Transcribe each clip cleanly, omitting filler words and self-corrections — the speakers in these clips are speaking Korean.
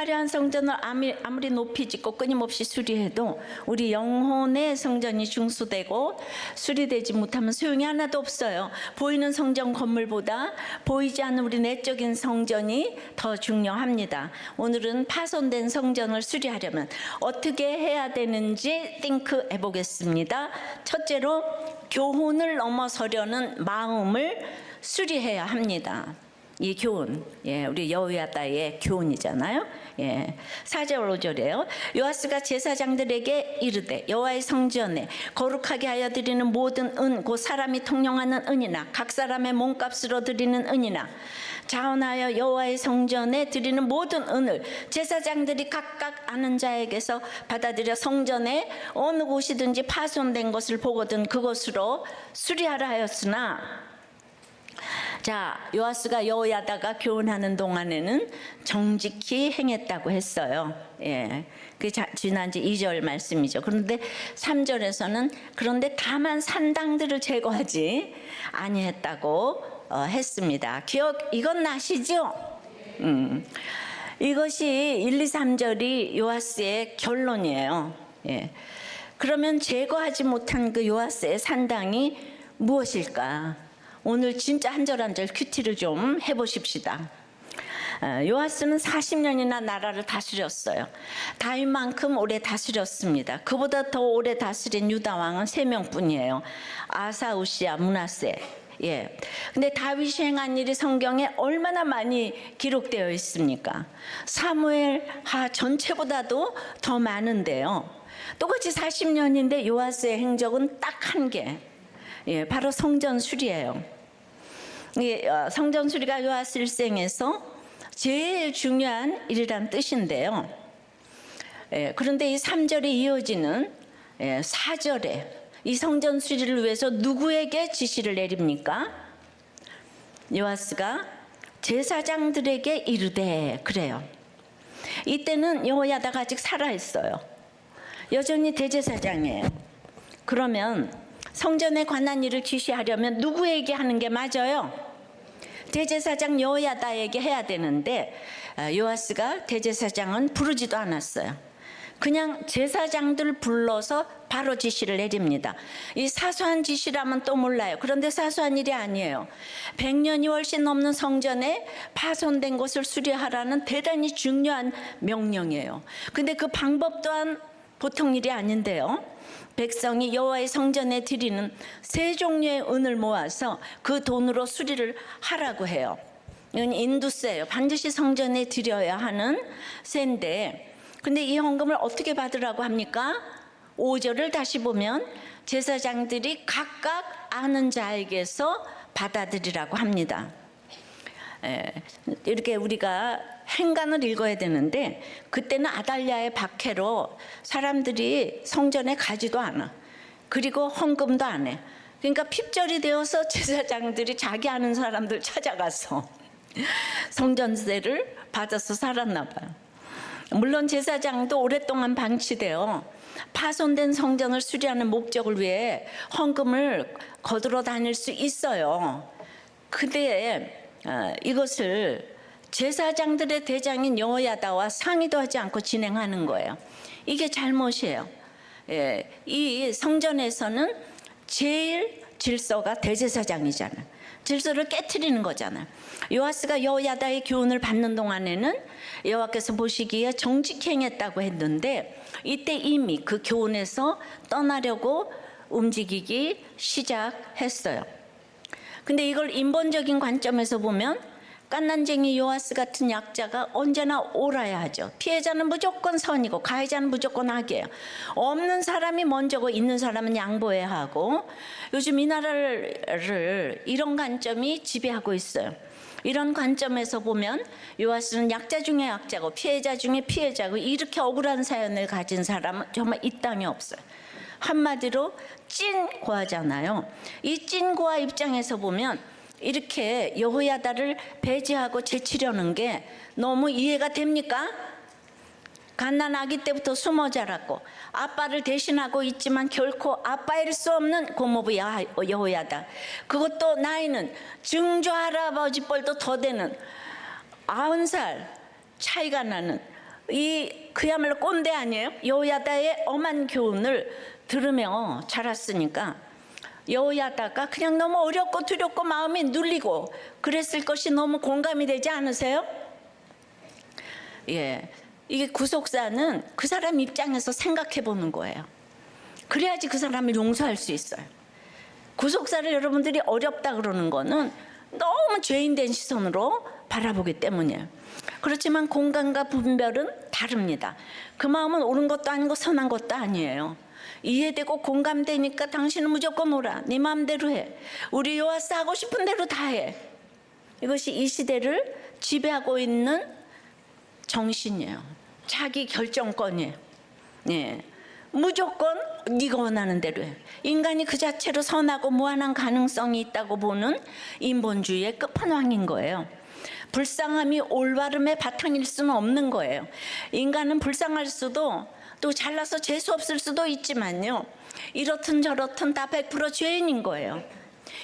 화려한 성전을 아무리 높이 짓고 끊임없이 수리해도 우리 영혼의 성전이 중수되고 수리되지 못하면 소용이 하나도 없어요. 보이는 성전 건물보다 보이지 않는 우리 내적인 성전이 더 중요합니다. 오늘은 파손된 성전을 수리하려면 어떻게 해야 되는지 띵크 해보겠습니다. 첫째로 교훈을 넘어서려는 마음을 수리해야 합니다. 이 교훈, 우리 여호야다의 교훈이잖아요. 4절 5절이에요. 요아스가 제사장들에게 이르되 여호와의 성전에 거룩하게 하여 드리는 모든 은 곧 사람이 통용하는 은이나 각 사람의 몸값으로 드리는 은이나 자원하여 여호와의 성전에 드리는 모든 은을 제사장들이 각각 아는 자에게서 받아들여 성전에 어느 곳이든지 파손된 것을 보거든 그것으로 수리하라 하였으나, 자, 요아스가 여호야다가 교훈하는 동안에는 정직히 행했다고 했어요. 그 지난주 2절 말씀이죠. 그런데 3절에서는 그런데 다만 산당들을 제거하지 아니했다고 했습니다. 이건 나시죠? 이것이 1, 2, 3절이 요아스의 결론이에요. 그러면 제거하지 못한 그 요아스의 산당이 무엇일까? 오늘 진짜 한 절 한 절 큐티를 좀 해보십시다. 요아스는 40년이나 나라를 다스렸어요. 다윗만큼 오래 다스렸습니다. 그보다 더 오래 다스린 유다 왕은 3명뿐이에요. 아사, 우시야, 므낫세. 근데 다윗이 행한 일이 성경에 얼마나 많이 기록되어 있습니까? 사무엘 하 전체보다도 더 많은데요. 똑같이 40년인데 요아스의 행적은 딱 한 개. 바로 성전 수리예요. 성전 수리가 요아스 일생에서 제일 중요한 일이란 뜻인데요. 그런데 이 3절에 이어지는 4절에 이 성전 수리를 위해서 누구에게 지시를 내립니까? 요아스가 제사장들에게 이르되, 그래요. 이때는 여호야다가 아직 살아있어요. 여전히 대제사장이에요. 그러면 성전에 관한 일을 지시하려면 누구에게 하는 게 맞아요? 대제사장 여호야다에게 해야 되는데 요아스가 대제사장은 부르지도 않았어요. 그냥 제사장들 불러서 바로 지시를 내립니다. 이 사소한 지시라면 또 몰라요. 그런데 사소한 일이 아니에요. 100년이 훨씬 넘는 성전에 파손된 것을 수리하라는 대단히 중요한 명령이에요. 근데 그 방법 또한 보통 일이 아닌데요. 백성이 여호와의 성전에 드리는 3종류의 은을 모아서 그 돈으로 수리를 하라고 해요. 이건 인두세예요. 반드시 성전에 드려야 하는 세인데, 근데 이 헌금을 어떻게 받으라고 합니까? 5절을 다시 보면 제사장들이 각각 아는 자에게서 받아들이라고 합니다. 이렇게 우리가 행간을 읽어야 되는데 그때는 아달랴의 박해로 사람들이 성전에 가지도 않아. 그리고 헌금도 안 해. 그러니까 핍절이 되어서 제사장들이 자기 아는 사람들 찾아가서 성전세를 받아서 살았나 봐요. 물론 제사장도 오랫동안 방치되어 파손된 성전을 수리하는 목적을 위해 헌금을 거두러 다닐 수 있어요. 근데 이것을 제사장들의 대장인 여호야다와 상의도 하지 않고 진행하는 거예요. 이게 잘못이에요. 이 성전에서는 제일 질서가 대제사장이잖아요. 질서를 깨트리는 거잖아요. 요아스가 여호야다의 교훈을 받는 동안에는 여호와께서 보시기에 정직히 행했다고 했는데 이때 이미 그 교훈에서 떠나려고 움직이기 시작했어요. 근데 이걸 인본적인 관점에서 보면 깐난쟁이 요아스 같은 약자가 언제나 옳아야 하죠. 피해자는 무조건 선이고 가해자는 무조건 악이에요. 없는 사람이 먼저고 있는 사람은 양보해야 하고, 요즘 이 나라를 이런 관점이 지배하고 있어요. 이런 관점에서 보면 요아스는 약자 중에 약자고 피해자 중에 피해자고, 이렇게 억울한 사연을 가진 사람은 정말 이 땅에 없어요. 한마디로 찐 고아잖아요. 이 찐 고아 입장에서 보면 이렇게 여호야다를 배제하고 제치려는 게 너무 이해가 됩니까? 갓난 아기 때부터 숨어 자랐고 아빠를 대신하고 있지만 결코 아빠일 수 없는 고모부 여호야다. 그것도 나이는 증조할아버지 뻘도 더 되는 90살 차이가 나는 그야말로 꼰대 아니에요? 여호야다의 엄한 교훈을 들으며 자랐으니까 여호야다가 그냥 너무 어렵고 두렵고 마음이 눌리고 그랬을 것이 너무 공감이 되지 않으세요? 예, 이게 구속사는 그 사람 입장에서 생각해 보는 거예요. 그래야지 그 사람을 용서할 수 있어요. 구속사를 여러분들이 어렵다 그러는 거는 너무 죄인된 시선으로 바라보기 때문이에요. 그렇지만 공감과 분별은 다릅니다. 그 마음은 옳은 것도 아니고 선한 것도 아니에요. 이해되고 공감되니까 당신은 무조건 오라. 네 마음대로 해. 우리 요아스 하고 싶은 대로 다 해. 이것이 이 시대를 지배하고 있는 정신이에요. 자기 결정권이에요. 예. 무조건 네가 원하는 대로 해. 인간이 그 자체로 선하고 무한한 가능성이 있다고 보는 인본주의의 끝판왕인 거예요. 불쌍함이 올바름의 바탕일 수는 없는 거예요. 인간은 불쌍할 수도 또 잘나서 재수 없을 수도 있지만요, 이렇든 저렇든 다 100% 죄인인 거예요.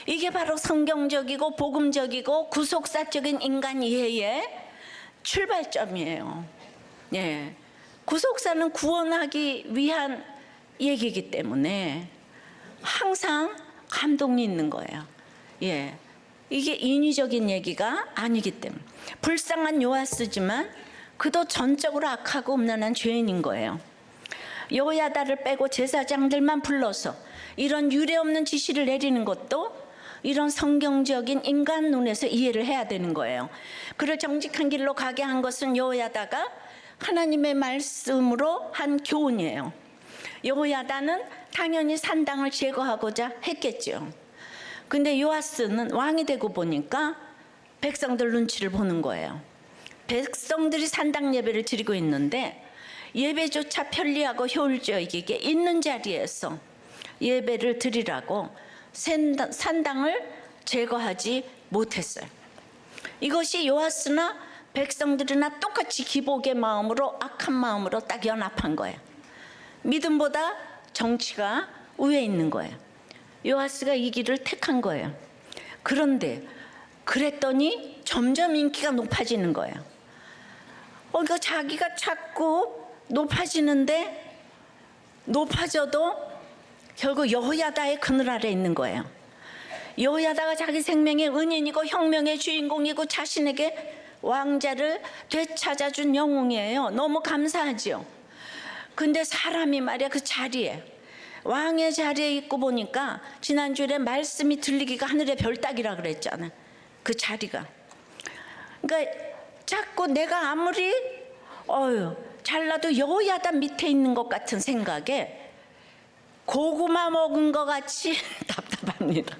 이게 바로 성경적이고 복음적이고 구속사적인 인간 이해의 출발점이에요. 예. 구속사는 구원하기 위한 얘기이기 때문에 항상 감동이 있는 거예요. 예. 이게 인위적인 얘기가 아니기 때문에. 불쌍한 요아스지만 그도 전적으로 악하고 음란한 죄인인 거예요. 여호야다를 빼고 제사장들만 불러서 이런 유례없는 지시를 내리는 것도 이런 성경적인 인간 눈에서 이해를 해야 되는 거예요. 그를 정직한 길로 가게 한 것은 여호야다가 하나님의 말씀으로 한 교훈이에요. 여호야다는 당연히 산당을 제거하고자 했겠죠. 근데 요아스는 왕이 되고 보니까 백성들 눈치를 보는 거예요. 백성들이 산당 예배를 드리고 있는데 예배조차 편리하고 효율적이게 있는 자리에서 예배를 드리라고 산당을 제거하지 못했어요. 이것이 요아스나 백성들이나 똑같이 기복의 마음으로, 악한 마음으로 딱 연합한 거예요. 믿음보다 정치가 위에 있는 거예요. 요아스가 이 길을 택한 거예요. 그런데 그랬더니 점점 인기가 높아지는 거예요. 그러니까 자기가 자꾸 높아지는데 높아져도 결국 여호야다의 그늘 아래 있는 거예요. 여호야다가 자기 생명의 은인이고 혁명의 주인공이고 자신에게 왕자를 되찾아준 영웅이에요. 너무 감사하죠. 근데 사람이 말이야, 그 자리에, 왕의 자리에 있고 보니까 지난주에 말씀이 들리기가 하늘의 별 따기라 그랬잖아요. 그 자리가. 그러니까 자꾸 내가 아무리 잘나도 여호야다 밑에 있는 것 같은 생각에 고구마 먹은 것 같이 답답합니다.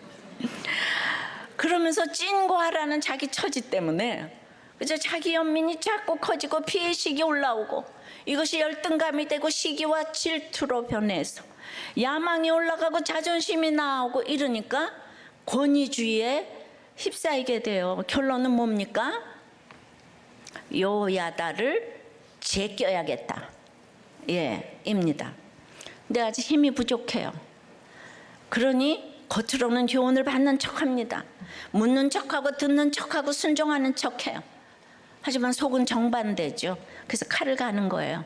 그러면서 찐고하라는 자기 처지 때문에 그저 자기 연민이 자꾸 커지고 피해식이 올라오고 이것이 열등감이 되고 시기와 질투로 변해서 야망이 올라가고 자존심이 나오고 이러니까 권위주의에 휩싸이게 돼요. 결론은 뭡니까? 여호야다를 제껴야겠다. 예, 입니다. 근데 아직 힘이 부족해요. 그러니 겉으로는 교훈을 받는 척합니다. 묻는 척하고 듣는 척하고 순종하는 척해요. 하지만 속은 정반대죠. 그래서 칼을 가는 거예요.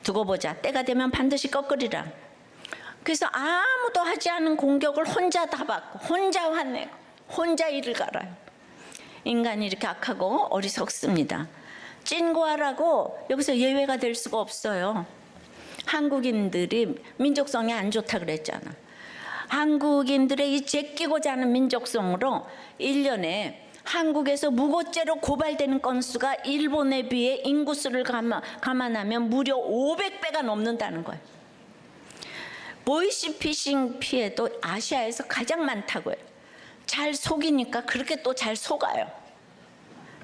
두고 보자. 때가 되면 반드시 꺾으리라. 그래서 아무도 하지 않은 공격을 혼자 다 받고 혼자 화내고 혼자 이를 갈아요. 인간이 이렇게 악하고 어리석습니다. 찐고하라고 여기서 예외가 될 수가 없어요. 한국인들이 민족성이 안 좋다 그랬잖아. 한국인들의 이 제끼고자 하는 민족성으로 1년에 한국에서 무고죄로 고발되는 건수가 일본에 비해 인구수를 감안하면 무려 500배가 넘는다는 거예요. 보이시피싱 피해도 아시아에서 가장 많다고 해요. 잘 속이니까 그렇게 또 잘 속아요.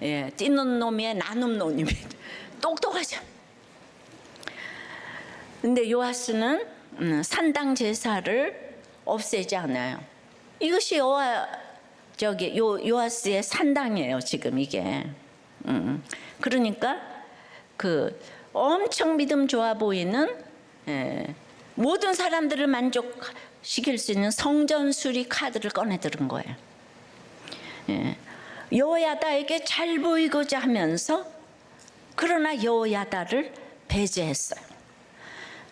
예, 뛰는 놈이에 나눔 놈이 똑똑하죠. 근데 요아스는 산당 제사를 없애지 않아요. 이것이 요아스의 산당이에요. 지금 이게. 그러니까 그 엄청 믿음 좋아 보이는 모든 사람들을 만족시킬 수 있는 성전 수리 카드를 꺼내 들은 거예요. 여호야다에게 잘 보이고자 하면서 그러나 여호야다를 배제했어요.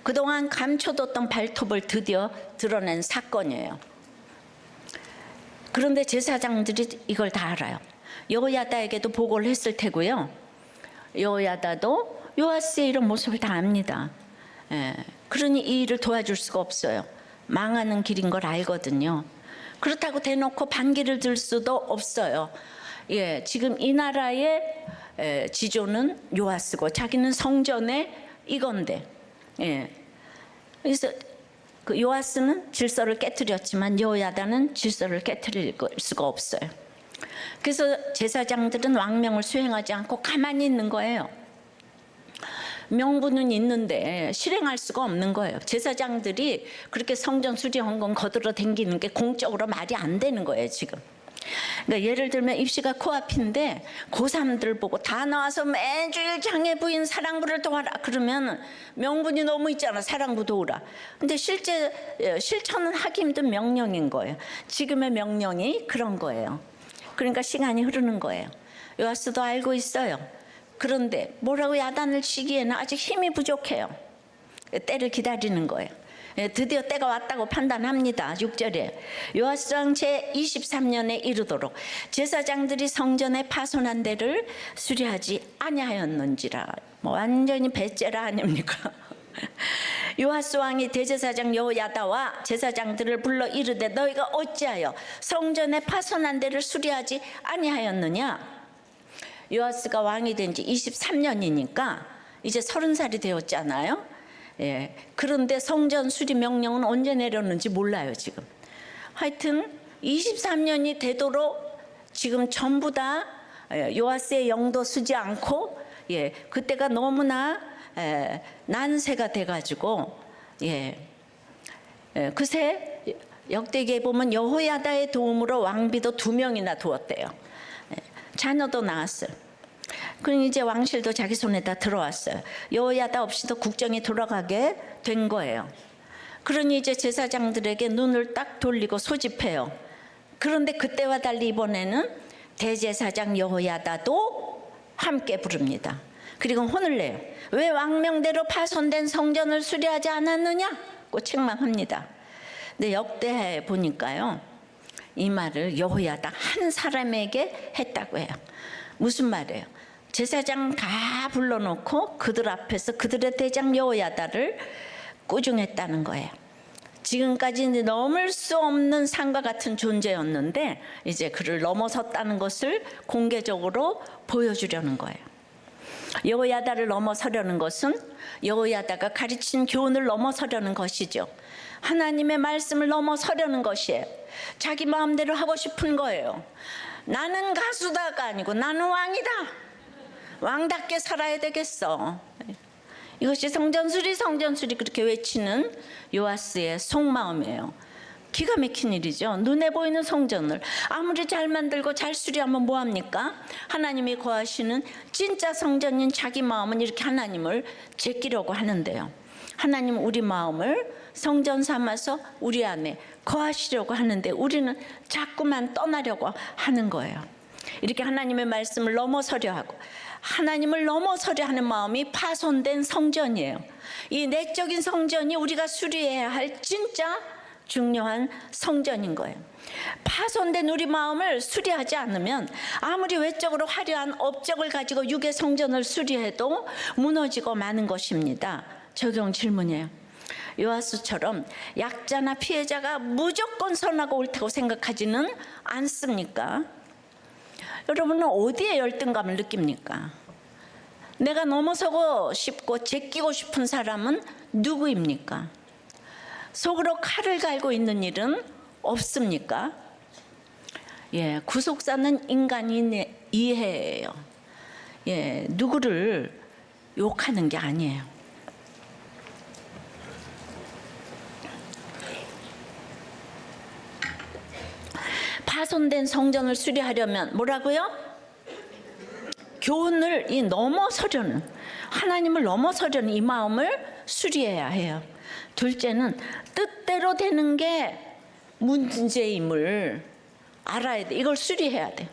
그동안 감춰뒀던 발톱을 드디어 드러낸 사건이에요. 그런데 제사장들이 이걸 다 알아요. 여호야다에게도 보고를 했을 테고요. 여호야다도 요아스의 이런 모습을 다 압니다. 그러니 이 일을 도와줄 수가 없어요. 망하는 길인 걸 알거든요. 그렇다고 대놓고 반기를 들 수도 없어요. 지금 이 나라의 지조는 요아스고 자기는 성전의 이건데, 그래서 그 요아스는 질서를 깨뜨렸지만 여호야다는 질서를 깨뜨릴 수가 없어요. 그래서 제사장들은 왕명을 수행하지 않고 가만히 있는 거예요. 명분은 있는데 실행할 수가 없는 거예요. 제사장들이 그렇게 성전 수리 헌금 거들어 댕기는 게 공적으로 말이 안 되는 거예요, 지금. 그러니까 예를 들면 입시가 코앞인데 고3들 보고 다 나와서 매주일 장애 부인 사랑부를 도와라 그러면 명분이 너무 있잖아. 사랑부 도우라. 근데 실제 실천은 하기 힘든 명령인 거예요. 지금의 명령이 그런 거예요. 그러니까 시간이 흐르는 거예요. 요아스도 알고 있어요. 그런데 뭐라고 야단을 치기에는 아직 힘이 부족해요. 때를 기다리는 거예요. 드디어 때가 왔다고 판단합니다. 6절에 요아스 왕 제23년에 이르도록 제사장들이 성전에 파손한 데를 수리하지 아니하였는지라. 뭐 완전히 배째라 아닙니까? 요아스 왕이 대제사장 여호야다와 제사장들을 불러 이르되 너희가 어찌하여 성전에 파손한 데를 수리하지 아니하였느냐? 요아스가 왕이 된 지 23년이니까 이제 30살이 되었잖아요. 그런데 성전 수리 명령은 언제 내렸는지 몰라요, 지금. 하여튼 23년이 되도록 지금 전부 다 요아스의 영도 쓰지 않고 그때가 너무나 난세가 돼가지고 그새 역대기에 보면 여호야다의 도움으로 왕비도 2명이나 두었대요. 자녀도 낳았어요. 그럼 이제 왕실도 자기 손에다 들어왔어요. 여호야다 없이도 국정이 돌아가게 된 거예요. 그러니 이제 제사장들에게 눈을 딱 돌리고 소집해요. 그런데 그때와 달리 이번에는 대제사장 여호야다도 함께 부릅니다. 그리고 혼을 내요. 왜 왕명대로 파손된 성전을 수리하지 않았느냐고 책망합니다. 근데 역대하에 보니까요, 이 말을 여호야다 한 사람에게 했다고 해요. 무슨 말이에요? 제사장 다 불러놓고 그들 앞에서 그들의 대장 여호야다를 꾸중했다는 거예요. 지금까지 넘을 수 없는 산과 같은 존재였는데 이제 그를 넘어섰다는 것을 공개적으로 보여주려는 거예요. 여호야다를 넘어서려는 것은 여호야다가 가르친 교훈을 넘어서려는 것이죠. 하나님의 말씀을 넘어서려는 것이에요. 자기 마음대로 하고 싶은 거예요. 나는 가수다가 아니고 나는 왕이다. 왕답게 살아야 되겠어. 이것이 성전수리 그렇게 외치는 요아스의 속마음이에요. 기가 막힌 일이죠. 눈에 보이는 성전을 아무리 잘 만들고 잘 수리하면 뭐합니까? 하나님이 거하시는 진짜 성전인 자기 마음은 이렇게 하나님을 제끼려고 하는데요. 하나님은 우리 마음을 성전 삼아서 우리 안에 거하시려고 하는데 우리는 자꾸만 떠나려고 하는 거예요. 이렇게 하나님의 말씀을 넘어서려 하고 하나님을 넘어서려 하는 마음이 파손된 성전이에요. 이 내적인 성전이 우리가 수리해야 할 진짜 중요한 성전인 거예요. 파손된 우리 마음을 수리하지 않으면 아무리 외적으로 화려한 업적을 가지고 육의 성전을 수리해도 무너지고 마는 것입니다. 적용 질문이에요. 요아스처럼 약자나 피해자가 무조건 선하고 옳다고 생각하지는 않습니까? 여러분은 어디에 열등감을 느낍니까? 내가 넘어서고 싶고 제끼고 싶은 사람은 누구입니까? 속으로 칼을 갈고 있는 일은 없습니까? 구속사는 인간이 이해예요. 누구를 욕하는 게 아니에요. 파손된 성전을 수리하려면 뭐라고요? 교훈을 넘어서려는, 하나님을 넘어서려는 이 마음을 수리해야 해요. 둘째는 뜻대로 되는 게 문제임을 알아야 돼. 이걸 수리해야 돼.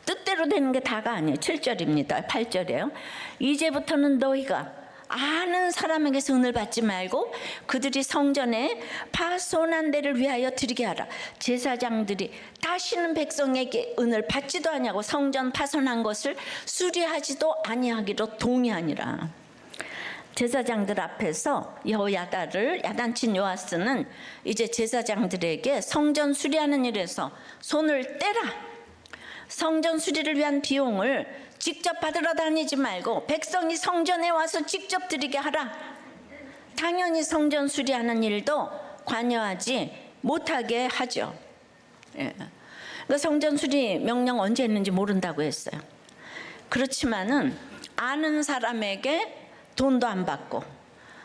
뜻대로 되는 게 다가 아니에요. 7절입니다. 8절이에요. 이제부터는 너희가 아는 사람에게서 은을 받지 말고 그들이 성전에 파손한 데를 위하여 드리게 하라. 제사장들이 다시는 백성에게 은을 받지도 아니하고 성전 파손한 것을 수리하지도 아니하기로 동의하니라. 제사장들 앞에서 여호야다를 야단친 요아스는 이제 제사장들에게 성전 수리하는 일에서 손을 떼라. 성전 수리를 위한 비용을 직접 받으러 다니지 말고 백성이 성전에 와서 직접 드리게 하라. 당연히 성전 수리하는 일도 관여하지 못하게 하죠. 예. 그 성전 수리 명령 언제 했는지 모른다고 했어요. 그렇지만은 아는 사람에게 돈도 안 받고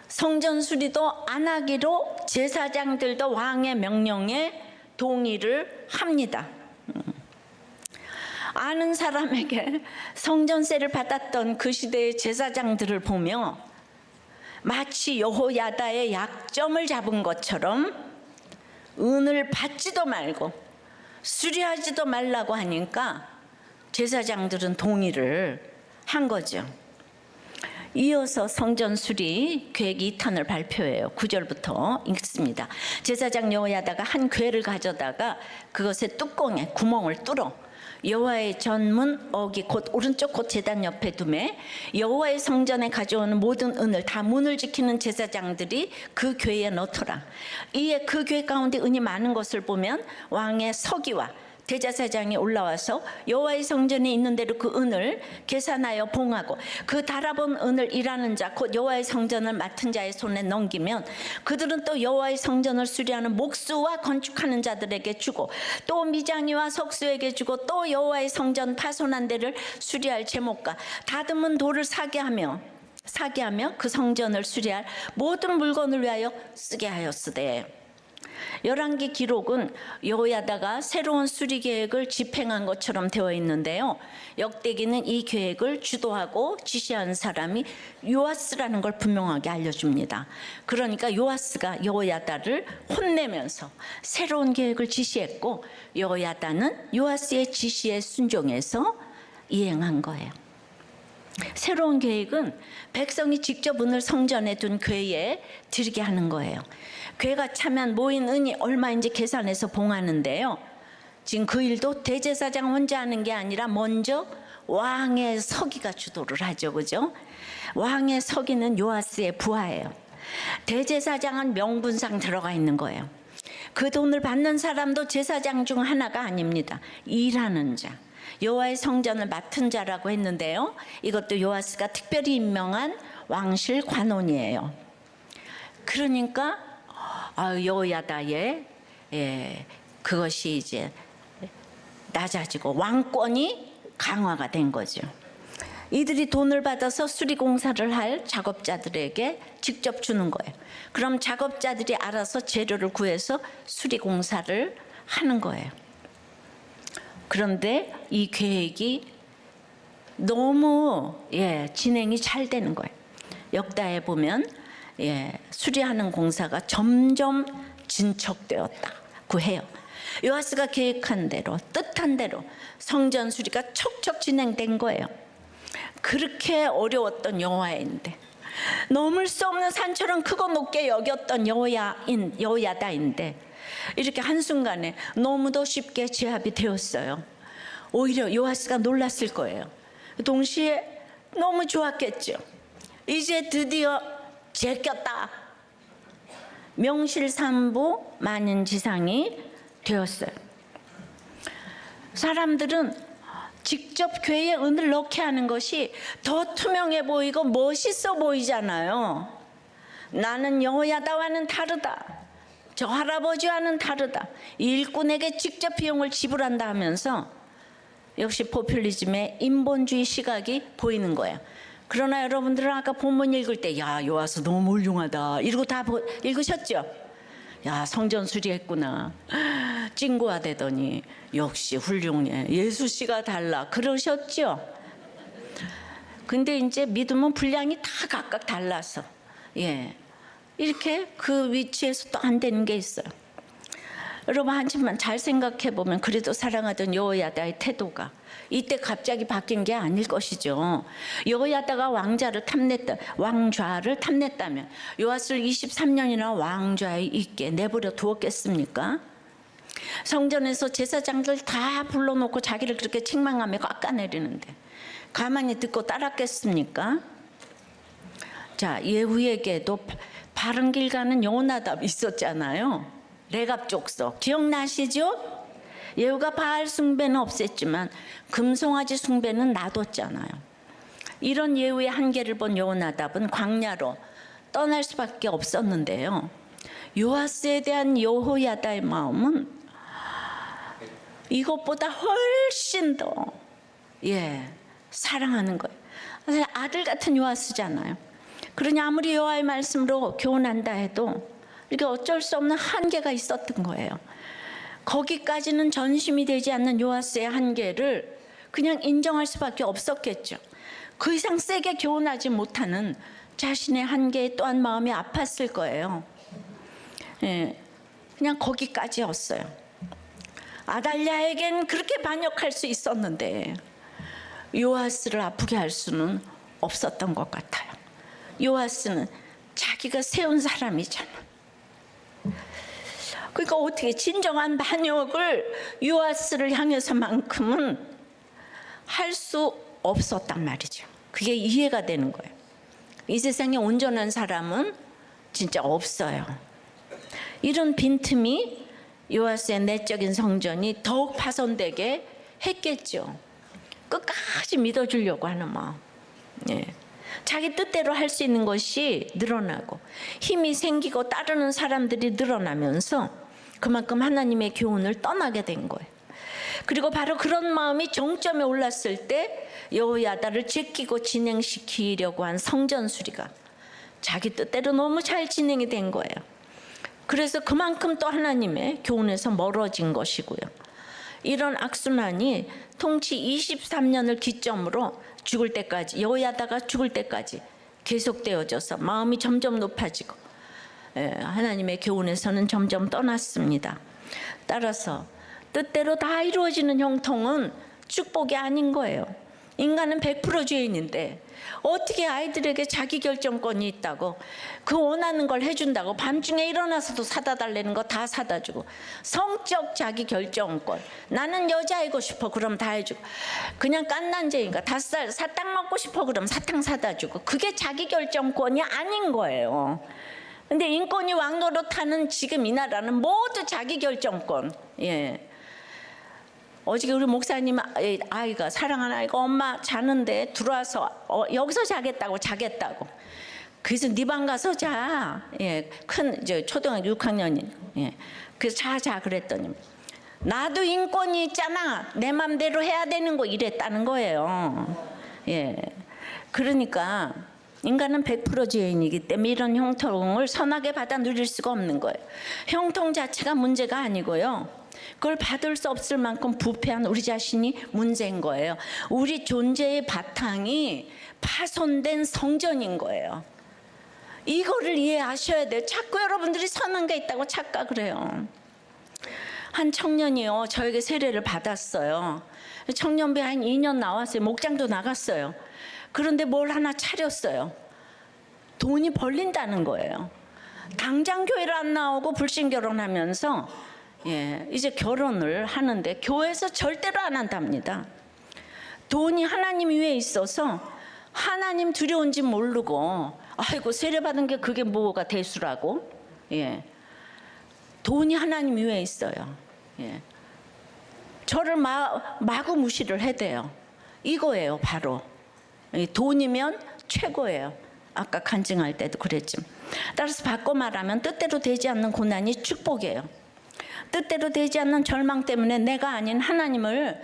성전 수리도 안 하기로 제사장들도 왕의 명령에 동의를 합니다. 아는 사람에게 성전세를 받았던 그 시대의 제사장들을 보며 마치 여호야다의 약점을 잡은 것처럼 은을 받지도 말고 수리하지도 말라고 하니까 제사장들은 동의를 한 거죠. 이어서 성전 수리 계획 2탄을 발표해요. 9절부터 읽습니다. 제사장 여호야다가 한 궤를 가져다가 그것의 뚜껑에 구멍을 뚫어 여호와의 전문 어기 곧 오른쪽 곧 제단 옆에 두매 여호와의 성전에 가져오는 모든 은을 다 문을 지키는 제사장들이 그 궤에 넣더라. 이에 그 궤 가운데 은이 많은 것을 보면 왕의 서기와 대제사장이 올라와서 여호와의 성전에 있는 대로 그 은을 계산하여 봉하고 그 달아본 은을 일하는 자 곧 여호와의 성전을 맡은 자의 손에 넘기면 그들은 또 여호와의 성전을 수리하는 목수와 건축하는 자들에게 주고 또 미장이와 석수에게 주고 또 여호와의 성전 파손한 데를 수리할 제목과 다듬은 돌을 사게 하며 그 성전을 수리할 모든 물건을 위하여 쓰게 하였으되. 열왕기 기록은 여호야다가 새로운 수리 계획을 집행한 것처럼 되어 있는데요. 역대기는 이 계획을 주도하고 지시한 사람이 요아스라는 걸 분명하게 알려줍니다. 그러니까 요아스가 여호야다를 혼내면서 새로운 계획을 지시했고 여호야다는 요아스의 지시에 순종해서 이행한 거예요. 새로운 계획은 백성이 직접 은을 성전에 둔 궤에 드리게 하는 거예요. 궤가 차면 모인 은이 얼마인지 계산해서 봉하는데요. 지금 그 일도 대제사장 혼자 하는 게 아니라 먼저 왕의 서기가 주도를 하죠. 그죠? 왕의 서기는 요아스의 부하예요. 대제사장은 명분상 들어가 있는 거예요. 그 돈을 받는 사람도 제사장 중 하나가 아닙니다. 일하는 자. 여호와의 성전을 맡은 자라고 했는데요. 이것도 요아스가 특별히 임명한 왕실 관원이에요. 그러니까 여호야다의 그것이 이제 낮아지고 왕권이 강화가 된 거죠. 이들이 돈을 받아서 수리공사를 할 작업자들에게 직접 주는 거예요. 그럼 작업자들이 알아서 재료를 구해서 수리공사를 하는 거예요. 그런데 이 계획이 너무 진행이 잘 되는 거예요. 역다에 보면 수리하는 공사가 점점 진척되었다고 해요. 요아스가 계획한 대로 뜻한 대로 성전 수리가 척척 진행된 거예요. 그렇게 어려웠던 여호와인데 넘을 수 없는 산처럼 크고 높게 여겼던 여호야다인데 이렇게 한순간에 너무도 쉽게 제압이 되었어요. 오히려 요아스가 놀랐을 거예요. 동시에 너무 좋았겠죠. 이제 드디어 제꼈다. 명실상부 만인지상이 되었어요. 사람들은 직접 궤에 은을 넣게 하는 것이 더 투명해 보이고 멋있어 보이잖아요. 나는 여호야다와는 다르다. 저 할아버지와는 다르다. 일꾼에게 직접 비용을 지불한다 하면서 역시 포퓰리즘의 인본주의 시각이 보이는 거예요. 그러나 여러분들은 아까 본문 읽을 때 야 요아스 너무 훌륭하다 이러고 다 읽으셨죠? 야 성전 수리했구나. 찐구가 되더니 역시 훌륭해. 예수씨가 달라 그러셨죠? 근데 이제 믿음은 분량이 다 각각 달라서 이렇게 그 위치에서 또 안 되는 게 있어요. 여러분 하지만 잘 생각해 보면 그래도 사랑하던 여호야다의 태도가 이때 갑자기 바뀐 게 아닐 것이죠. 여호야다가 왕좌를 탐냈다면 요아스를 23년이나 왕좌에 있게 내버려 두었겠습니까? 성전에서 제사장들 다 불러놓고 자기를 그렇게 책망하며 깎아내리는데 가만히 듣고 따랐겠습니까? 자, 예후에게도 바른 길 가는 요나답이 있었잖아요. 레갑 족속 기억나시죠? 예후가 바알 숭배는 없앴지만 금송아지 숭배는 놔뒀잖아요. 이런 예후의 한계를 본 요나답은 광야로 떠날 수밖에 없었는데요. 요아스에 대한 여호야다의 마음은 이것보다 훨씬 더 사랑하는 거예요. 사실 아들 같은 요아스잖아요. 그러니 아무리 여호와의 말씀으로 교훈한다 해도 이게 어쩔 수 없는 한계가 있었던 거예요. 거기까지는 전심이 되지 않는 요아스의 한계를 그냥 인정할 수밖에 없었겠죠. 그 이상 세게 교훈하지 못하는 자신의 한계에 또한 마음이 아팠을 거예요. 그냥 거기까지였어요. 아달랴에겐 그렇게 반역할 수 있었는데 요아스를 아프게 할 수는 없었던 것 같아요. 요아스는 자기가 세운 사람이잖아. 그러니까 어떻게 진정한 반역을 요아스를 향해서만큼은 할 수 없었단 말이죠. 그게 이해가 되는 거예요. 이 세상에 온전한 사람은 진짜 없어요. 이런 빈틈이 요아스의 내적인 성전이 더욱 파손되게 했겠죠. 끝까지 믿어주려고 하는 마음. 자기 뜻대로 할 수 있는 것이 늘어나고 힘이 생기고 따르는 사람들이 늘어나면서 그만큼 하나님의 교훈을 떠나게 된 거예요. 그리고 바로 그런 마음이 정점에 올랐을 때 여호야다를 제끼고 진행시키려고 한 성전 수리가 자기 뜻대로 너무 잘 진행이 된 거예요. 그래서 그만큼 또 하나님의 교훈에서 멀어진 것이고요. 이런 악순환이 통치 23년을 기점으로 죽을 때까지, 여호야다가 죽을 때까지 계속되어져서 마음이 점점 높아지고 하나님의 교훈에서는 점점 떠났습니다. 따라서 뜻대로 다 이루어지는 형통은 축복이 아닌 거예요. 인간은 100% 죄인인데 어떻게 아이들에게 자기 결정권이 있다고 그 원하는 걸 해준다고 밤중에 일어나서도 사다 달라는 거 다 사다 주고 성적 자기 결정권 나는 여자이고 싶어 그럼 다 해주고 그냥 깐난쟁이가 사탕 먹고 싶어 그럼 사탕 사다 주고 그게 자기 결정권이 아닌 거예요. 근데 인권이 왕노릇하는 지금 이 나라는 모두 자기 결정권. 어저께 우리 목사님 아이가 사랑하는 아이가 엄마 자는데 들어와서 여기서 자겠다고. 그래서 네 방 가서 자. 큰 이제 초등학교 6학년이. 그래서 자 그랬더니 나도 인권이 있잖아. 내 맘대로 해야 되는 거 이랬다는 거예요. 그러니까 인간은 100% 죄인이기 때문에 이런 형통을 선하게 받아 누릴 수가 없는 거예요. 형통 자체가 문제가 아니고요. 그걸 받을 수 없을 만큼 부패한 우리 자신이 문제인 거예요. 우리 존재의 바탕이 파손된 성전인 거예요. 이거를 이해하셔야 돼요. 자꾸 여러분들이 선한 게 있다고 착각을 해요. 한 청년이요 저에게 세례를 받았어요. 청년배 한 2년 나왔어요. 목장도 나갔어요. 그런데 뭘 하나 차렸어요. 돈이 벌린다는 거예요. 당장 교회를 안 나오고 불신결혼하면서 이제 결혼을 하는데 교회에서 절대로 안 한답니다. 돈이 하나님 위에 있어서 하나님 두려운지 모르고 아이고 세례받은 게 그게 뭐가 대수라고. 돈이 하나님 위에 있어요. 저를 마구 무시를 해대요. 이거예요 바로. 돈이면 최고예요. 아까 간증할 때도 그랬지만. 따라서 바꿔 말하면 뜻대로 되지 않는 고난이 축복이에요. 뜻대로 되지 않는 절망 때문에 내가 아닌 하나님을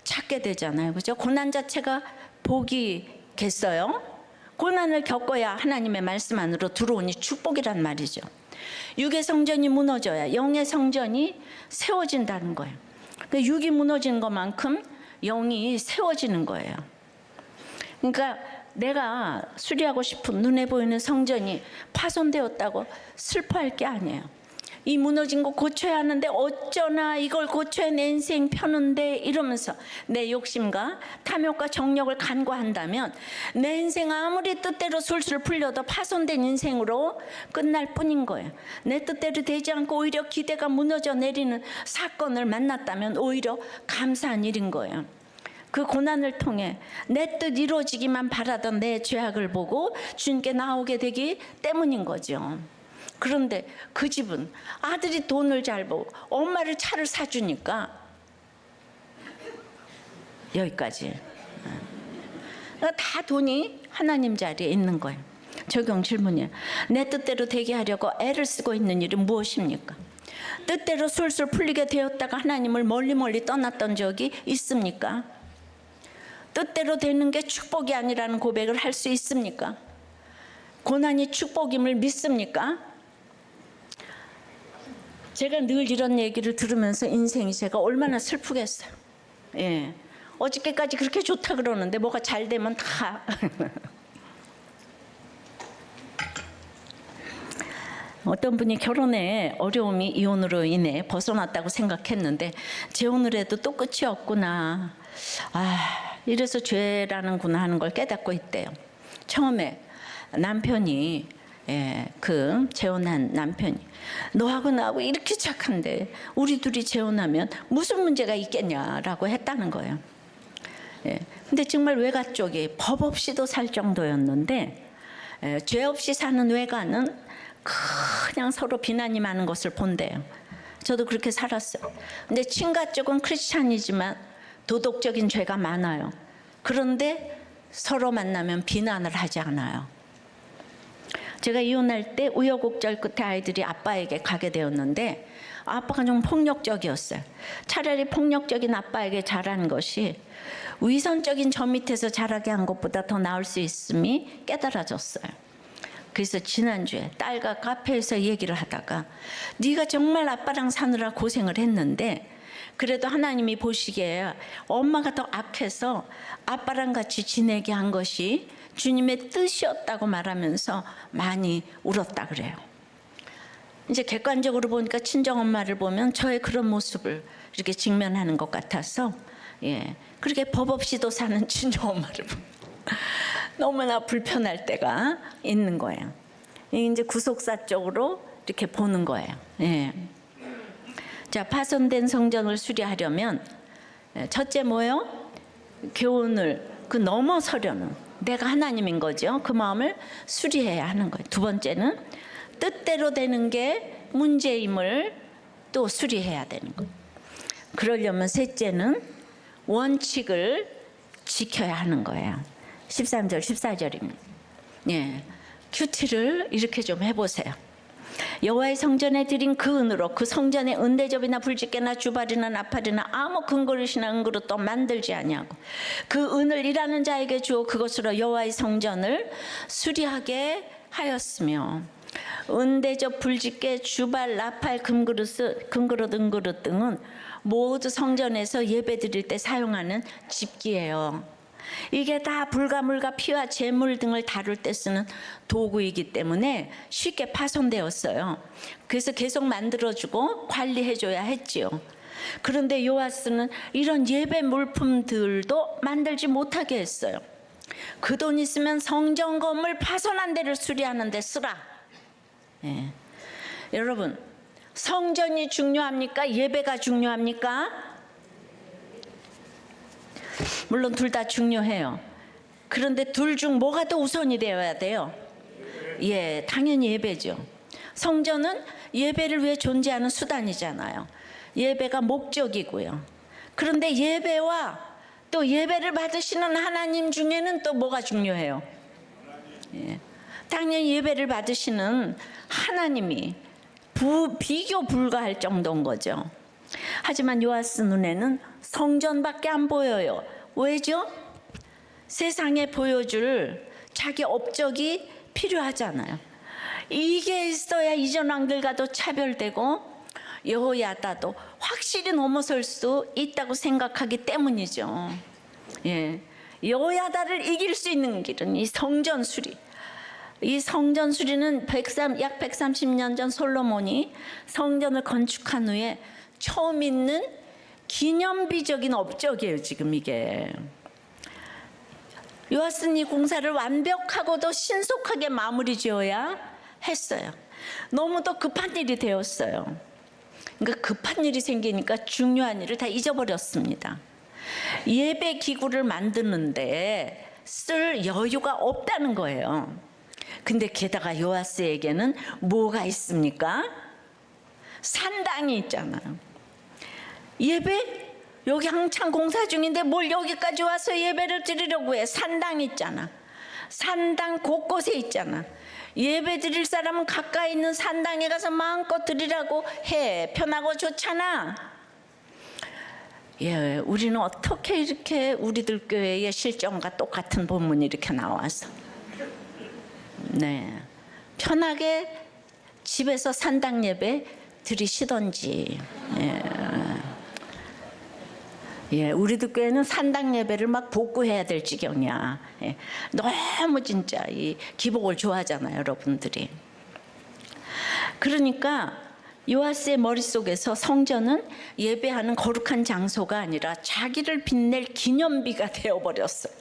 찾게 되잖아요. 그죠? 고난 자체가 복이겠어요? 고난을 겪어야 하나님의 말씀 안으로 들어오니 축복이란 말이죠. 육의 성전이 무너져야 영의 성전이 세워진다는 거예요. 그러니까 육이 무너지는 것만큼 영이 세워지는 거예요. 그러니까 내가 수리하고 싶은 눈에 보이는 성전이 파손되었다고 슬퍼할 게 아니에요. 이 무너진 거 고쳐야 하는데 어쩌나 이걸 고쳐야 내 인생 펴는데 이러면서 내 욕심과 탐욕과 정욕을 간과한다면 내 인생 아무리 뜻대로 술술 풀려도 파손된 인생으로 끝날 뿐인 거예요. 내 뜻대로 되지 않고 오히려 기대가 무너져 내리는 사건을 만났다면 오히려 감사한 일인 거예요. 그 고난을 통해 내 뜻 이루어지기만 바라던 내 죄악을 보고 주님께 나오게 되기 때문인 거죠. 그런데 그 집은 아들이 돈을 잘 벌고 엄마를 차를 사주니까 여기까지. 다 돈이 하나님 자리에 있는 거예요. 적용 질문이에요. 내 뜻대로 되게 하려고 애를 쓰고 있는 일은 무엇입니까? 뜻대로 술술 풀리게 되었다가 하나님을 멀리 떠났던 적이 있습니까? 뜻대로 되는 게 축복이 아니라는 고백을 할 수 있습니까? 고난이 축복임을 믿습니까? 제가 늘 이런 얘기를 들으면서 인생이 제가 얼마나 슬프겠어요. 예. 어저께까지 그렇게 좋다 그러는데 뭐가 잘 되면 다 어떤 분이 결혼에 어려움이 이혼으로 인해 벗어났다고 생각했는데 재혼을 해도 또 끝이 없구나. 이래서 죄라는구나 하는 걸 깨닫고 있대요. 처음에 남편이 그 재혼한 남편이 너하고 나하고 이렇게 착한데 우리 둘이 재혼하면 무슨 문제가 있겠냐라고 했다는 거예요. 근데 정말 외가 쪽이 법 없이도 살 정도였는데 죄 없이 사는 외가는 그냥 서로 비난이 많은 것을 본대요. 저도 그렇게 살았어요. 근데 친가 쪽은 크리스찬이지만 도덕적인 죄가 많아요. 그런데 서로 만나면 비난을 하지 않아요. 제가 이혼할 때 우여곡절 끝에 아이들이 아빠에게 가게 되었는데 아빠가 좀 폭력적이었어요. 차라리 폭력적인 아빠에게 잘한 것이 위선적인 저 밑에서 자라게 한 것보다 더 나을 수 있음이 깨달아졌어요. 그래서 지난주에 딸과 카페에서 얘기를 하다가 네가 정말 아빠랑 사느라 고생을 했는데 그래도 하나님이 보시기에 엄마가 더 악해서 아빠랑 같이 지내게 한 것이 주님의 뜻이었다고 말하면서 많이 울었다 그래요. 이제 객관적으로 보니까 친정엄마를 보면 저의 그런 모습을 이렇게 직면하는 것 같아서 그렇게 법 없이도 사는 친정엄마를 보면 너무나 불편할 때가 있는 거예요. 이제 구속사적으로 이렇게 보는 거예요. 자, 파손된 성전을 수리하려면 첫째 뭐예요? 교훈을 넘어서려는 내가 하나님인 거죠. 그 마음을 수리해야 하는 거예요. 두 번째는 뜻대로 되는 게 문제임을 또 수리해야 되는 거예요. 그러려면 셋째는 원칙을 지켜야 하는 거예요. 13절 14절입니다. 큐티를 이렇게 좀 해보세요. 여호와의 성전에 드린 그 은으로 그 성전에 은대접이나 불집게나 주발이나 나팔이나 아무 금그릇이나 은그릇도 만들지 아니하고 그 은을 일하는 자에게 주어 그것으로 여호와의 성전을 수리하게 하였으며 은대접 불집게 주발 나팔 금그릇 은그릇 등은 모두 성전에서 예배드릴 때 사용하는 집기예요. 이게 다 불가물과 피와 재물 등을 다룰 때 쓰는 도구이기 때문에 쉽게 파손되었어요. 그래서 계속 만들어주고 관리해줘야 했지요. 그런데 요아스는 이런 예배 물품들도 만들지 못하게 했어요. 그 돈 있으면 성전 건물 파손한 데를 수리하는 데 쓰라. 여러분, 성전이 중요합니까? 예배가 중요합니까? 물론 둘 다 중요해요. 그런데 둘 중 뭐가 더 우선이 되어야 돼요? 당연히 예배죠. 성전은 예배를 위해 존재하는 수단이잖아요. 예배가 목적이고요. 그런데 예배와 또 예배를 받으시는 하나님 중에는 또 뭐가 중요해요? 당연히 예배를 받으시는 하나님이 비교 불가할 정도인 거죠. 하지만 요아스 눈에는 성전밖에 안 보여요. 왜죠? 세상에 보여줄 자기 업적이 필요하잖아요. 이게 있어야 이전 왕들과도 차별되고 여호야다도 확실히 넘어설 수 있다고 생각하기 때문이죠. 여호야다를 이길 수 있는 길은 이 성전 수리. 이 성전 수리는 약 130년 전 솔로몬이 성전을 건축한 후에 처음 있는 기념비적인 업적이에요. 지금 이게 요아스는 이 공사를 완벽하고도 신속하게 마무리 지어야 했어요. 너무도 급한 일이 되었어요. 그러니까 급한 일이 생기니까 중요한 일을 다 잊어버렸습니다. 예배 기구를 만드는데 쓸 여유가 없다는 거예요. 근데 게다가 요아스에게는 뭐가 있습니까? 산당이 있잖아요. 예배? 여기 한창 공사 중인데 뭘 여기까지 와서 예배를 드리려고 해. 산당 있잖아. 산당 곳곳에 있잖아. 예배 드릴 사람은 가까이 있는 산당에 가서 마음껏 드리라고 해. 편하고 좋잖아. 예, 우리는 어떻게 이렇게 우리들 교회의 실정과 똑같은 본문이 이렇게 나와서 네, 편하게 집에서 산당 예배 드리시던지. 예, 우리들 교회는 산당 예배를 막 복구해야 될 지경이야. 예, 너무 진짜 이 기복을 좋아하잖아요, 여러분들이. 그러니까 요아스의 머릿속에서 성전은 예배하는 거룩한 장소가 아니라 자기를 빛낼 기념비가 되어버렸어요.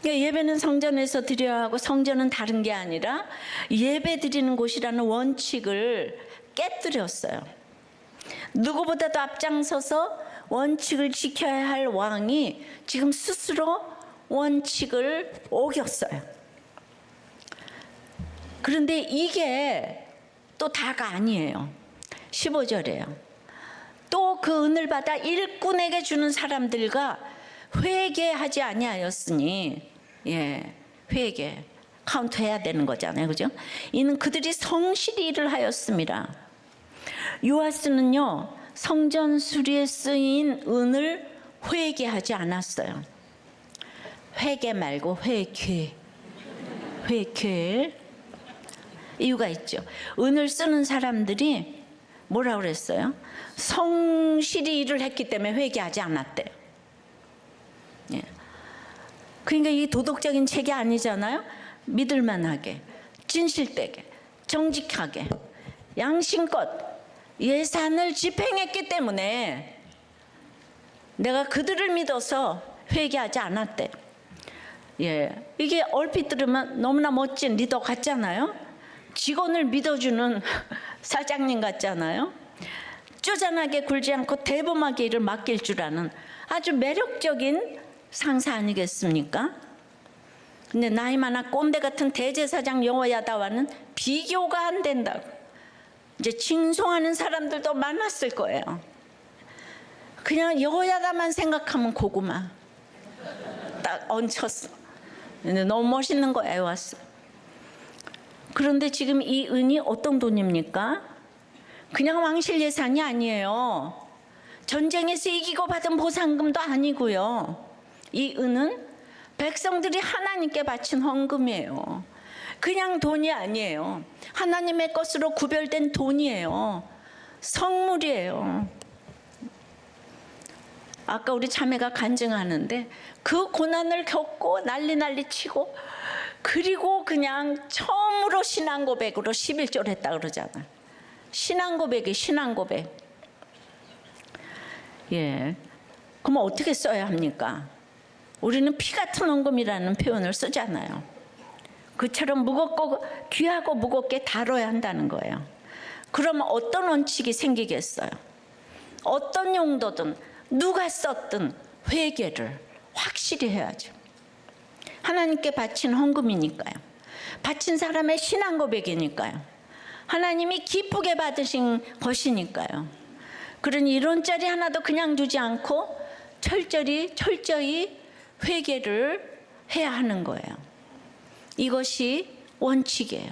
예배는 성전에서 드려야 하고 성전은 다른 게 아니라 예배 드리는 곳이라는 원칙을 깨뜨렸어요. 누구보다도 앞장서서 원칙을 지켜야 할 왕이 지금 스스로 원칙을 어겼어요. 그런데 이게 또 다가 아니에요. 15절에요. 또 그 은을 받아 일꾼에게 주는 사람들과 회개하지 아니하였으니, 회개 카운트해야 되는 거잖아요, 그죠? 이는 그들이 성실히 일을 하였습니다. 요아스는요, 성전 수리에 쓰인 은을 회개하지 않았어요. 회개 말고 회개. 이유가 있죠. 은을 쓰는 사람들이 뭐라 그랬어요? 성실히 일을 했기 때문에 회개하지 않았대요. 그러니까 이 도덕적인 책이 아니잖아요. 믿을만하게, 진실되게, 정직하게, 양심껏 예산을 집행했기 때문에 내가 그들을 믿어서 회개하지 않았대. 이게 얼핏 들으면 너무나 멋진 리더 같잖아요. 직원을 믿어주는 사장님 같잖아요. 쪼잔하게 굴지 않고 대범하게 일을 맡길 줄 아는 아주 매력적인 상사 아니겠습니까? 근데 나이 많아 꼰대 같은 대제사장 여호야다와는 비교가 안 된다고 이제 칭송하는 사람들도 많았을 거예요. 그냥 여호야다만 생각하면 고구마 딱 얹혔어. 근데 너무 멋있는 거예요. 왔어. 그런데 지금 이 은이 어떤 돈입니까? 그냥 왕실 예산이 아니에요. 전쟁에서 이기고 받은 보상금도 아니고요. 이 은은 백성들이 하나님께 바친 헌금이에요. 그냥 돈이 아니에요. 하나님의 것으로 구별된 돈이에요. 성물이에요. 아까 우리 자매가 간증하는데 그 고난을 겪고 난리 치고 그리고 그냥 처음으로 신앙 고백으로 11절 했다 그러잖아. 신앙 고백이 신앙 고백. 그럼 어떻게 써야 합니까? 우리는 피 같은 헌금이라는 표현을 쓰잖아요. 그처럼 무겁고 귀하고 무겁게 다뤄야 한다는 거예요. 그러면 어떤 원칙이 생기겠어요? 어떤 용도든 누가 썼든 회개를 확실히 해야죠. 하나님께 바친 헌금이니까요. 바친 사람의 신앙 고백이니까요. 하나님이 기쁘게 받으신 것이니까요. 그러니 1원짜리 하나도 그냥 두지 않고 철저히 회개를 해야 하는 거예요. 이것이 원칙이에요.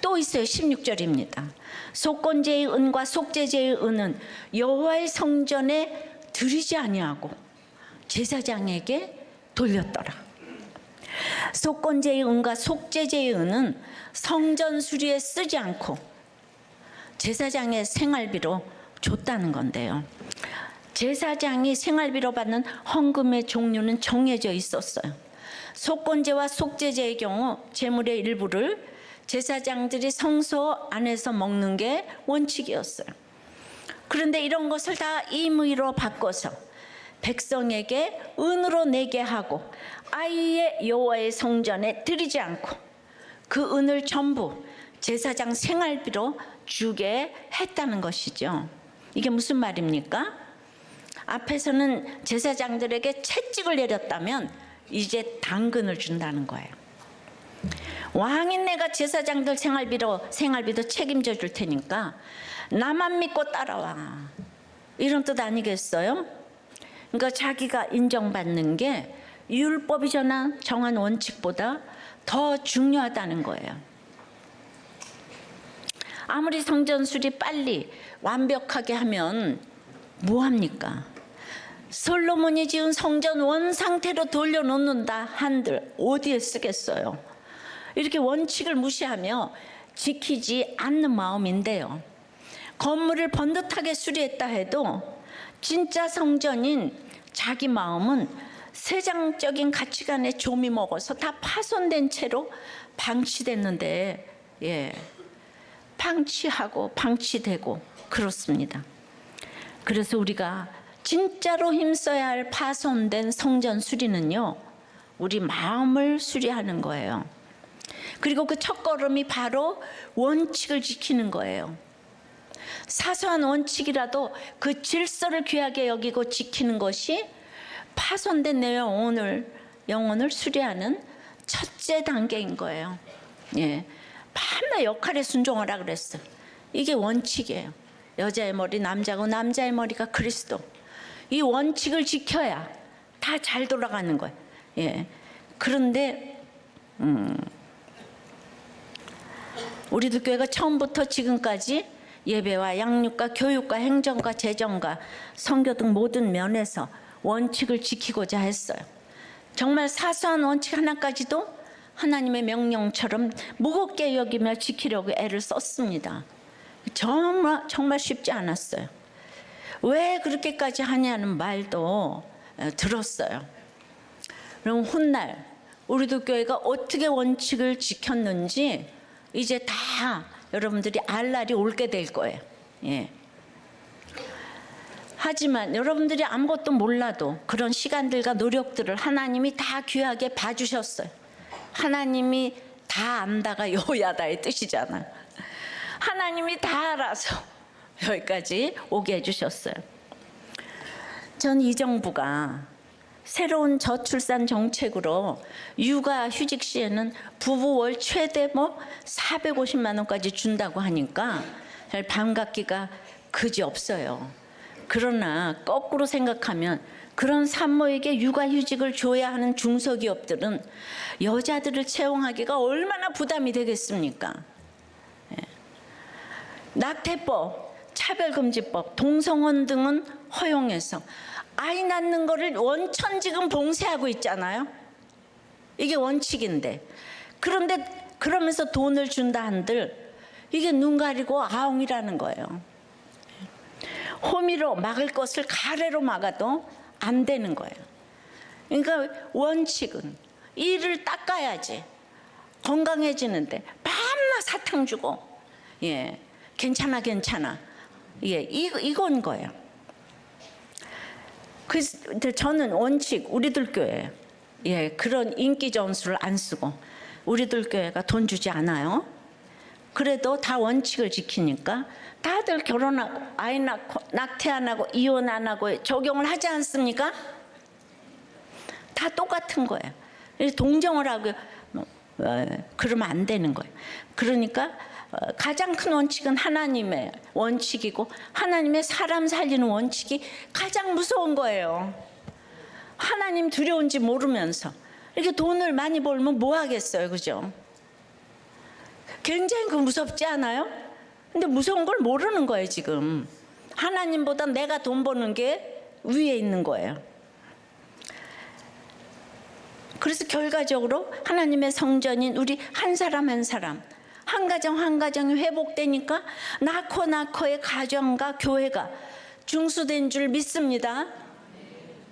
또 있어요. 16절입니다. 속건제의 은과 속죄제의 은은 여호와의 성전에 드리지 아니하고 제사장에게 돌렸더라. 속건제의 은과 속죄제의 은은 성전 수리에 쓰지 않고 제사장의 생활비로 줬다는 건데요. 제사장이 생활비로 받는 헌금의 종류는 정해져 있었어요. 속건제와 속죄제의 경우 제물의 일부를 제사장들이 성소 안에서 먹는 게 원칙이었어요. 그런데 이런 것을 다 임의로 바꿔서 백성에게 은으로 내게 하고 아예 여호와의 성전에 드리지 않고 그 은을 전부 제사장 생활비로 주게 했다는 것이죠. 이게 무슨 말입니까? 앞에서는 제사장들에게 채찍을 내렸다면 이제 당근을 준다는 거예요. 왕인 내가 제사장들 생활비도 책임져 줄 테니까 나만 믿고 따라와, 이런 뜻 아니겠어요? 그러니까 자기가 인정받는 게 율법이 정한 원칙보다 더 중요하다는 거예요. 아무리 성전 수리 빨리 완벽하게 하면 뭐합니까? 솔로몬이 지은 성전 원상태로 돌려놓는다 한들 어디에 쓰겠어요? 이렇게 원칙을 무시하며 지키지 않는 마음인데요. 건물을 번듯하게 수리했다 해도 진짜 성전인 자기 마음은 세상적인 가치관에 좀이 먹어서 다 파손된 채로 방치됐는데, 방치하고 방치되고 그렇습니다. 그래서 우리가 진짜로 힘써야 할 파손된 성전 수리는요, 우리 마음을 수리하는 거예요. 그리고 그 첫걸음이 바로 원칙을 지키는 거예요. 사소한 원칙이라도 그 질서를 귀하게 여기고 지키는 것이 파손된 내 영혼을 수리하는 첫째 단계인 거예요. 밤낮 역할에 순종하라 그랬어. 이게 원칙이에요. 여자의 머리 남자고 남자의 머리가 그리스도. 이 원칙을 지켜야 다 잘 돌아가는 거예요. 그런데 우리도 교회가 처음부터 지금까지 예배와 양육과 교육과 행정과 재정과 선교 등 모든 면에서 원칙을 지키고자 했어요. 정말 사소한 원칙 하나까지도 하나님의 명령처럼 무겁게 여기며 지키려고 애를 썼습니다. 정말 쉽지 않았어요. 왜 그렇게까지 하냐는 말도 들었어요. 그럼 훗날 우리도 교회가 어떻게 원칙을 지켰는지 이제 다 여러분들이 알 날이 올게 될 거예요. 하지만 여러분들이 아무것도 몰라도 그런 시간들과 노력들을 하나님이 다 귀하게 봐주셨어요. 하나님이 다 안다가 여호야다의 뜻이잖아요. 하나님이 다 알아서 여기까지 오게 해주셨어요. 전 이 정부가 새로운 저출산 정책으로 육아휴직 시에는 부부 월 최대 450만 원까지 준다고 하니까 잘 반갑기가 그지없어요. 그러나 거꾸로 생각하면 그런 산모에게 육아휴직을 줘야 하는 중소기업들은 여자들을 채용하기가 얼마나 부담이 되겠습니까? 낙태법, 차별금지법, 동성혼 등은 허용해서 아이 낳는 거를 원천지금 봉쇄하고 있잖아요. 이게 원칙인데, 그런데 그러면서 돈을 준다 한들 이게 눈 가리고 아웅이라는 거예요. 호미로 막을 것을 가래로 막아도 안 되는 거예요. 그러니까 원칙은 이를 닦아야지 건강해지는데 밤낮 사탕 주고 괜찮아 이건 거예요. 그래서 저는 원칙 우리들 교회 그런 인기 점수를 안 쓰고 우리들 교회가 돈 주지 않아요. 그래도 다 원칙을 지키니까 다들 결혼하고 아이 낳고 낙태 안 하고 이혼 안 하고 적용을 하지 않습니까? 다 똑같은 거예요. 동정을 하고 그러면 안 되는 거예요. 그러니까 가장 큰 원칙은 하나님의 원칙이고 하나님의 사람 살리는 원칙이 가장 무서운 거예요. 하나님 두려운지 모르면서 이렇게 돈을 많이 벌면 뭐 하겠어요, 그죠? 굉장히 무섭지 않아요? 근데 무서운 걸 모르는 거예요, 지금. 하나님보다 내가 돈 버는 게 위에 있는 거예요. 그래서 결과적으로 하나님의 성전인 우리 한 사람 한 사람, 한 가정 한 가정이 회복되니까 나코의 가정과 교회가 중수된 줄 믿습니다.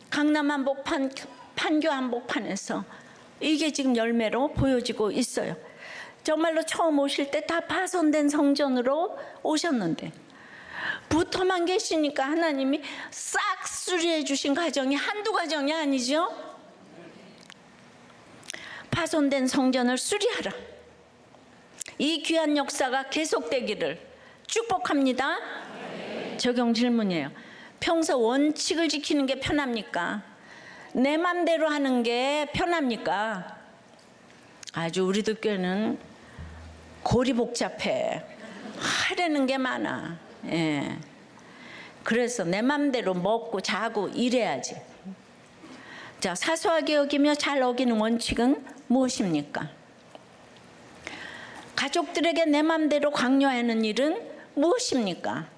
강남 한복판, 판교 한복판에서 이게 지금 열매로 보여지고 있어요. 정말로 처음 오실 때 다 파손된 성전으로 오셨는데 붙어만 계시니까 하나님이 싹 수리해 주신 가정이 한두 가정이 아니죠. 파손된 성전을 수리하라. 이 귀한 역사가 계속되기를 축복합니다. 적용 질문이에요. 평소 원칙을 지키는 게 편합니까? 내 맘대로 하는 게 편합니까? 아주 우리들 교회는 골이 복잡해. 하려는 게 많아. 예. 그래서 내 맘대로 먹고 자고 이래야지. 자, 사소하게 여기며 잘 어기는 원칙은 무엇입니까? 가족들에게 내 맘대로 강요하는 일은 무엇입니까?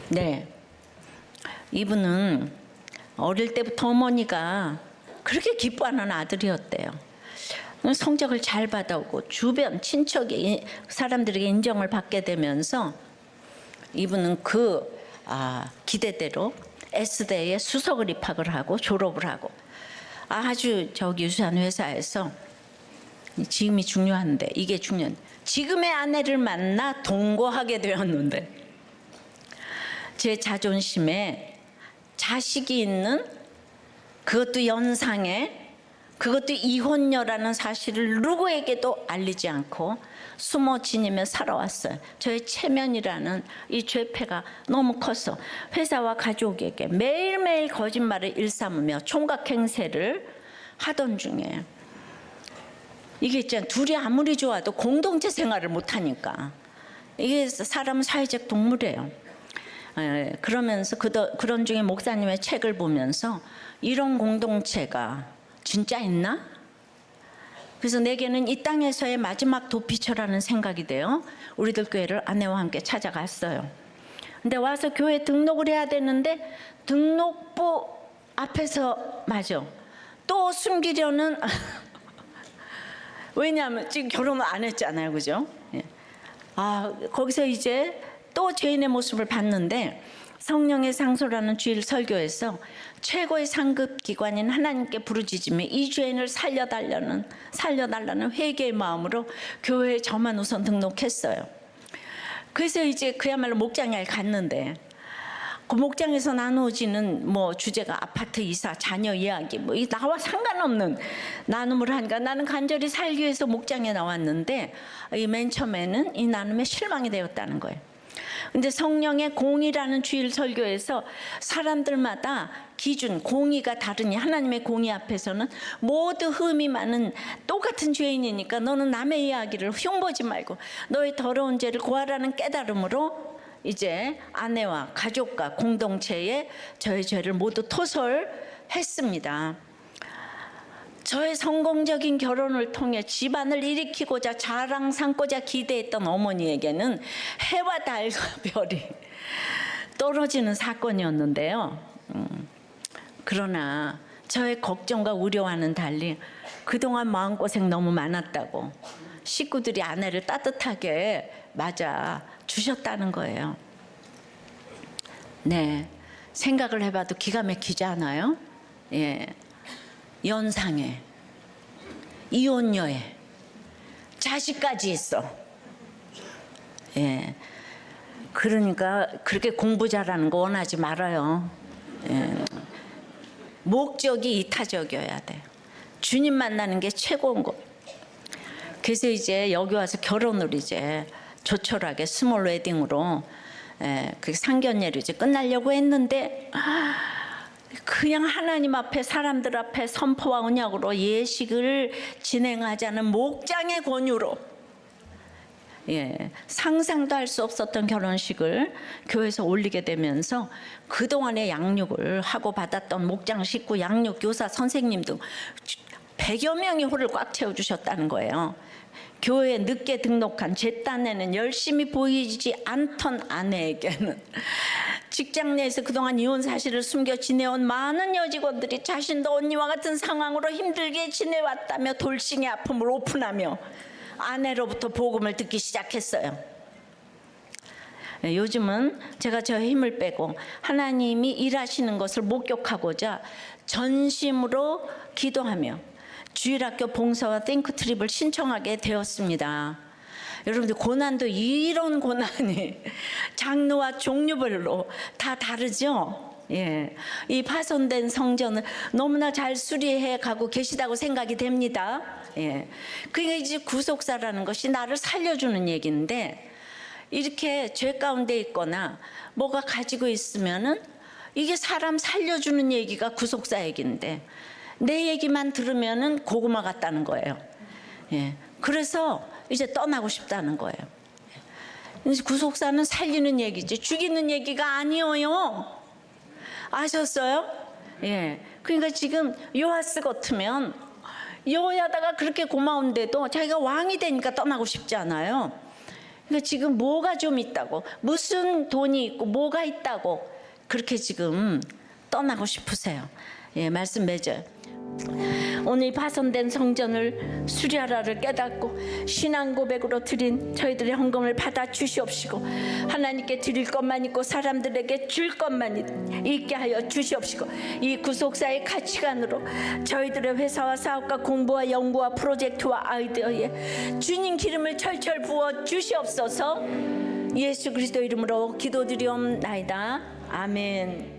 네, 이분은 어릴 때부터 어머니가 그렇게 기뻐하는 아들이었대요. 성적을 잘 받아오고 주변 친척이 사람들에게 인정을 받게 되면서 이분은 그 기대대로 S대에 수석을 입학을 하고 졸업을 하고 아주 유수한 회사에서 지금이 중요한데 이게 중요한 지금의 아내를 만나 동거하게 되었는데 제 자존심에 자식이 있는 그것도 연상에 그것도 이혼녀라는 사실을 누구에게도 알리지 않고 숨어 지니며 살아왔어요. 저의 체면이라는 이 죄패가 너무 커서 회사와 가족에게 매일매일 거짓말을 일삼으며 총각 행세를 하던 중에 이게 있잖아요. 둘이 아무리 좋아도 공동체 생활을 못하니까 이게 사람은 사회적 동물이에요. 그러면서 그런 중에 목사님의 책을 보면서 이런 공동체가 진짜 있나? 그래서 내게는 이 땅에서의 마지막 도피처라는 생각이 돼요. 우리들 교회를 아내와 함께 찾아갔어요. 근데 와서 교회 등록을 해야 되는데 등록부 앞에서 또 숨기려는 왜냐하면 지금 결혼을 안 했잖아요, 그죠? 거기서 이제 또 죄인의 모습을 봤는데 성령의 상소라는 주일 설교에서 최고의 상급 기관인 하나님께 부르짖으며 이 죄인을 살려달라는 회개의 마음으로 교회에 저만 우선 등록했어요. 그래서 이제 그야말로 목장에 갔는데 그 목장에서 나누어지는 주제가 아파트 이사, 자녀 이야기 나와 상관없는 나눔을 하니까 나는 간절히 살기 위해서 목장에 나왔는데 맨 처음에는 이 나눔에 실망이 되었다는 거예요. 근데 성령의 공의라는 주일 설교에서 사람들마다 기준, 공의가 다르니 하나님의 공의 앞에서는 모두 흠이 많은 똑같은 죄인이니까 너는 남의 이야기를 흉보지 말고 너의 더러운 죄를 고하라는 깨달음으로 이제 아내와 가족과 공동체에 저의 죄를 모두 토설했습니다. 저의 성공적인 결혼을 통해 집안을 일으키고자 자랑 삼고자 기대했던 어머니에게는 해와 달과 별이 떨어지는 사건이었는데요. 그러나 저의 걱정과 우려와는 달리 그동안 마음고생 너무 많았다고 식구들이 아내를 따뜻하게 맞아 주셨다는 거예요. 네, 생각을 해봐도 기가 막히지 않아요? 예. 연상에 이혼녀에 자식까지 있어. 예. 그러니까 그렇게 공부 잘하는 거 원하지 말아요. 예. 목적이 이타적이어야 돼. 주님 만나는 게 최고인 거. 그래서 이제 여기 와서 결혼을 이제 조촐하게 스몰 웨딩으로 그 상견례로 이제 끝나려고 했는데 그냥 하나님 앞에 사람들 앞에 선포와 언약으로 예식을 진행하자는 목장의 권유로 상상도 할 수 없었던 결혼식을 교회에서 올리게 되면서 그동안의 양육을 하고 받았던 목장 식구, 양육 교사, 선생님 등 100여 명이 홀을 꽉 채워주셨다는 거예요. 교회에 늦게 등록한 제 딴에는 열심히 보이지 않던 아내에게는 직장 내에서 그동안 이혼 사실을 숨겨 지내온 많은 여직원들이 자신도 언니와 같은 상황으로 힘들게 지내왔다며 돌싱의 아픔을 오픈하며 아내로부터 복음을 듣기 시작했어요. 요즘은 제가 저 힘을 빼고 하나님이 일하시는 것을 목격하고자 전심으로 기도하며 주일학교 봉사와 띵크트립을 신청하게 되었습니다. 여러분들 고난도 이런 고난이 장르와 종류별로 다 다르죠. 예, 이 파손된 성전을 너무나 잘 수리해 가고 계시다고 생각이 됩니다. 예, 그러니까 이제 구속사라는 것이 나를 살려주는 얘기인데 이렇게 죄 가운데 있거나 뭐가 가지고 있으면은 이게 사람 살려주는 얘기가 구속사 얘기인데 내 얘기만 들으면은 고구마 같다는 거예요. 예, 그래서 이제 떠나고 싶다는 거예요. 구속사는 살리는 얘기지 죽이는 얘기가 아니에요. 아셨어요? 예. 그러니까 지금 요아스 같으면 여호야다가 그렇게 고마운데도 자기가 왕이 되니까 떠나고 싶지 않아요. 그러니까 지금 뭐가 좀 있다고, 무슨 돈이 있고 뭐가 있다고 그렇게 지금 떠나고 싶으세요. 예, 말씀 맺어요. 오늘 파손된 성전을 수리하라를 깨닫고 신앙 고백으로 드린 저희들의 헌금을 받아 주시옵시고 하나님께 드릴 것만 있고 사람들에게 줄 것만 있게 하여 주시옵시고 이 구속사의 가치관으로 저희들의 회사와 사업과 공부와 연구와 프로젝트와 아이디어에 주님 기름을 철철 부어 주시옵소서. 예수 그리스도 이름으로 기도드리옵나이다. 아멘.